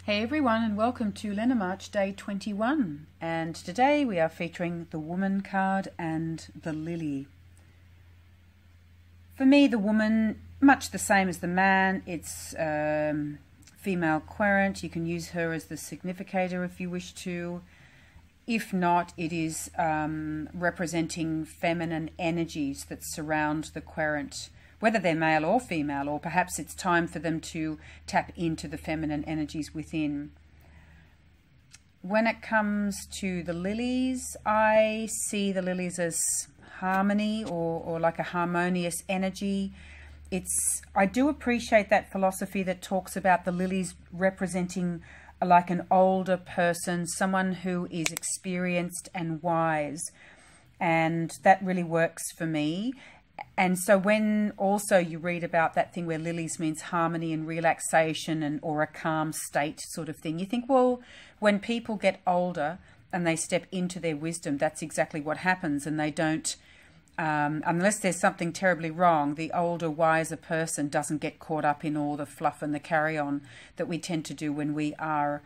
Hey everyone, and welcome to Lenormarch Day 21, and today we are featuring the Woman card and the Lily. For me, the Woman, much the same as the Man, it's female querent. You can use her as the significator if you wish to. If not, it is representing feminine energies that surround the querent, whether they're male or female, or perhaps it's time for them to tap into the feminine energies within. When it comes to the Lilies, I see the Lilies as harmony or like a harmonious energy. I do appreciate that philosophy that talks about the Lilies representing like an older person, someone who is experienced and wise, and that really works for me. And so when also you read about that thing where lilies means harmony and relaxation or a calm state sort of thing, you think, well, when people get older and they step into their wisdom, that's exactly what happens. And they don't, unless there's something terribly wrong, the older, wiser person doesn't get caught up in all the fluff and the carry-on that we tend to do when we are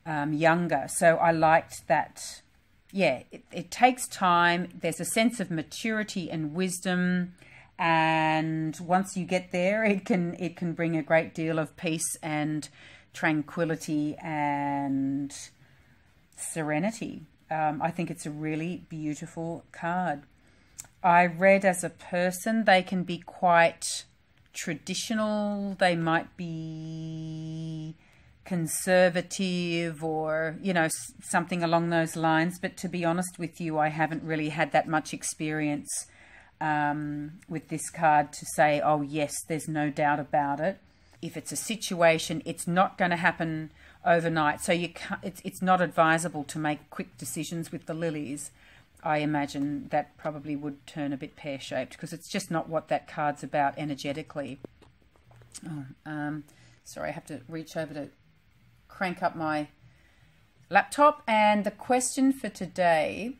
younger. So I liked that. Yeah, it takes time. There's a sense of maturity and wisdom, and once you get there, it can bring a great deal of peace and tranquility and serenity. I think it's a really beautiful card. I read as a person, they can be quite traditional. They might be conservative or, you know, something along those lines. But to be honest with you, I haven't really had that much experience with this card to say, oh, yes, there's no doubt about it. If it's a situation, it's not going to happen overnight. So you can't, it's not advisable to make quick decisions with the Lilies. I imagine that probably would turn a bit pear-shaped because it's just not what that card's about energetically. Oh, sorry, I have to reach over to crank up my laptop. And the question for today: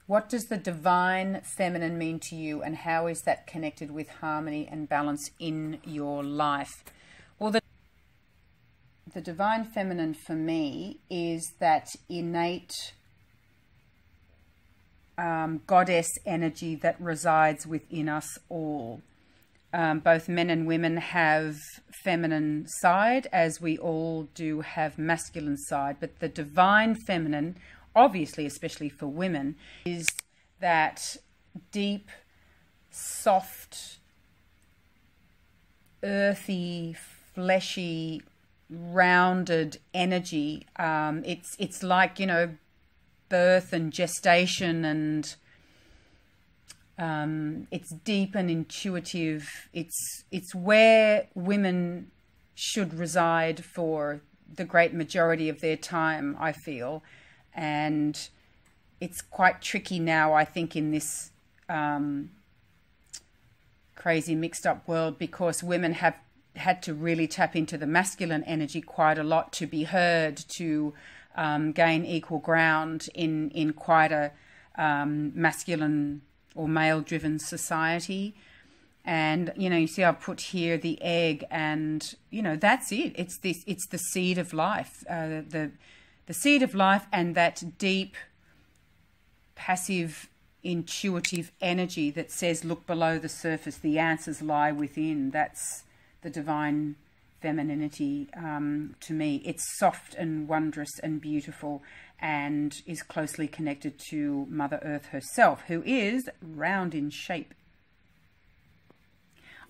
what does the divine feminine mean to you, and how is that connected with harmony and balance in your life? Well, the divine feminine for me is that innate goddess energy that resides within us all. Both men and women have feminine side, as we all do have masculine side. But the divine feminine, obviously, especially for women, is that deep, soft, earthy, fleshy, rounded energy. It's like, you know, birth and gestation, and it's deep and intuitive. It's where women should reside for the great majority of their time, I feel. And it's quite tricky now, I think, in this crazy mixed up world, because women have had to really tap into the masculine energy quite a lot to be heard, to gain equal ground in quite a masculine or male-driven society. And, you know, you see I've put here the egg, and, you know, that's it. It's the seed of life, the seed of life, and that deep, passive, intuitive energy that says, look below the surface, the answers lie within. That's the divine femininity to me. It's soft and wondrous and beautiful, and is closely connected to Mother Earth herself, who is round in shape.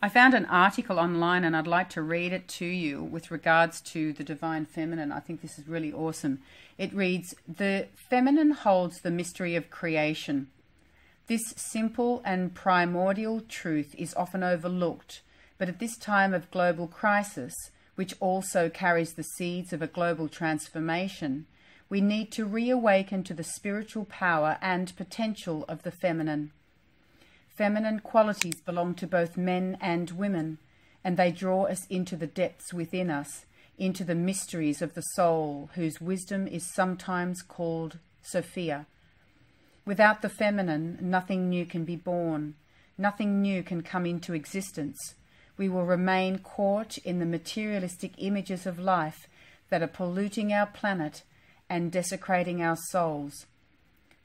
I found an article online, and I'd like to read it to you with regards to the divine feminine. I think this is really awesome. It reads, "The feminine holds the mystery of creation. This simple and primordial truth is often overlooked, but at this time of global crisis, which also carries the seeds of a global transformation, we need to reawaken to the spiritual power and potential of the feminine. Feminine qualities belong to both men and women, and they draw us into the depths within us, into the mysteries of the soul, whose wisdom is sometimes called Sophia. Without the feminine, nothing new can be born. Nothing new can come into existence. we will remain caught in the materialistic images of life that are polluting our planet and desecrating our souls.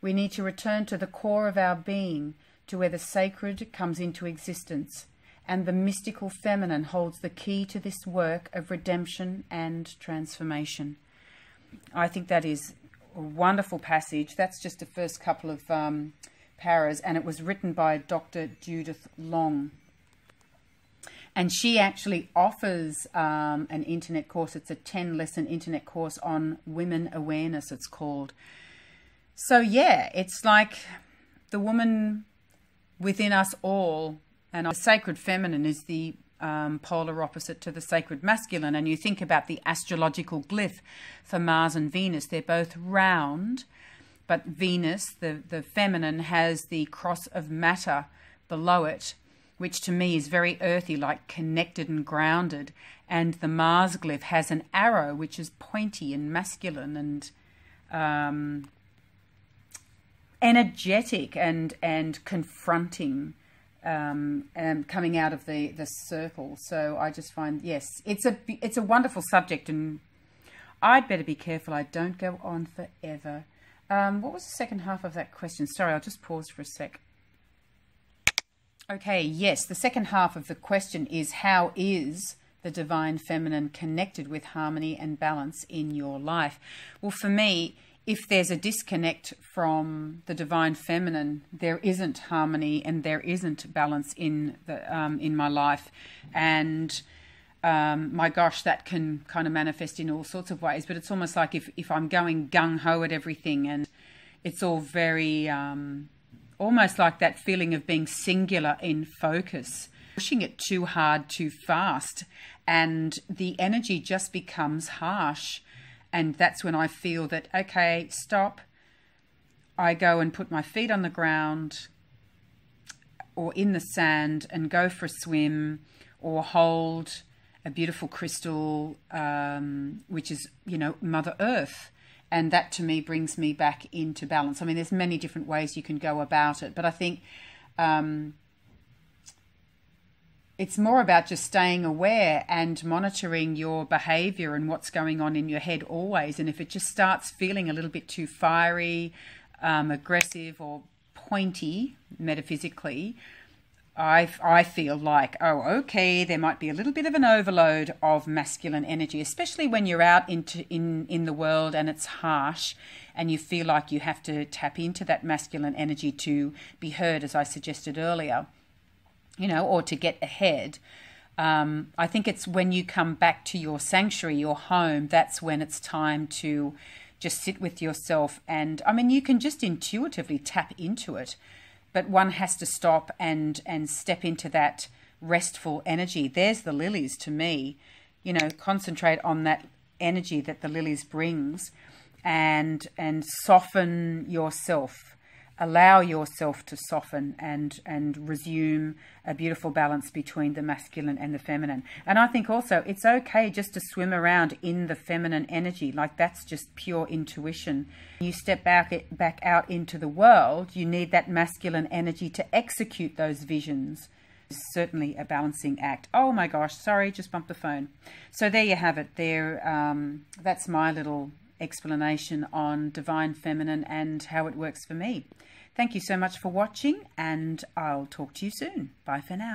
We need to return to the core of our being, to where the sacred comes into existence, and the mystical feminine holds the key to this work of redemption and transformation. I think that is a wonderful passage. That's just the first couple of paras, and it was written by Dr. Judith Long. And she actually offers an internet course. It's a 10-lesson internet course on women awareness, it's called. So yeah, it's like the woman within us all, and the sacred feminine is the polar opposite to the sacred masculine. And you think about the astrological glyph for Mars and Venus, they're both round, but Venus, the feminine, has the cross of matter below it, which to me is very earthy, like connected and grounded. And the Mars glyph has an arrow, which is pointy and masculine and energetic and confronting, and coming out of the circle. So I just find, yes, it's a wonderful subject, and I'd better be careful I don't go on forever. What was the second half of that question? Sorry, I'll just pause for a sec. Okay, yes, the second half of the question is, how is the divine feminine connected with harmony and balance in your life? Well, for me, if there's a disconnect from the divine feminine, there isn't harmony and there isn't balance in my life. And my gosh, that can kind of manifest in all sorts of ways. But it's almost like if I'm going gung-ho at everything, and it's all very almost like that feeling of being singular in focus, pushing it too hard, too fast, and the energy just becomes harsh. And that's when I feel that, okay, stop. I go and put my feet on the ground or in the sand and go for a swim, or hold a beautiful crystal, which is, you know, Mother Earth. And that to me brings me back into balance. I mean, there's many different ways you can go about it, but I think it's more about just staying aware and monitoring your behavior and what's going on in your head always. And if it just starts feeling a little bit too fiery, aggressive or pointy metaphysically, I feel like, oh, okay, there might be a little bit of an overload of masculine energy, especially when you're out in the world and it's harsh and you feel like you have to tap into that masculine energy to be heard, as I suggested earlier, you know, or to get ahead. I think it's when you come back to your sanctuary, your home, that's when it's time to just sit with yourself. And I mean, you can just intuitively tap into it, but one has to stop and step into that restful energy. There's the Lillies to me, you know, concentrate on that energy that the Lillies brings, and soften yourself. Allow yourself to soften and resume a beautiful balance between the masculine and the feminine. And I think also it's okay just to swim around in the feminine energy. Like, that's just pure intuition. You step back out into the world, you need that masculine energy to execute those visions. It's certainly a balancing act. Oh my gosh, sorry, just bumped the phone. So there you have it. That's my little explanation on divine feminine and how it works for me. Thank you so much for watching, and I'll talk to you soon. Bye for now.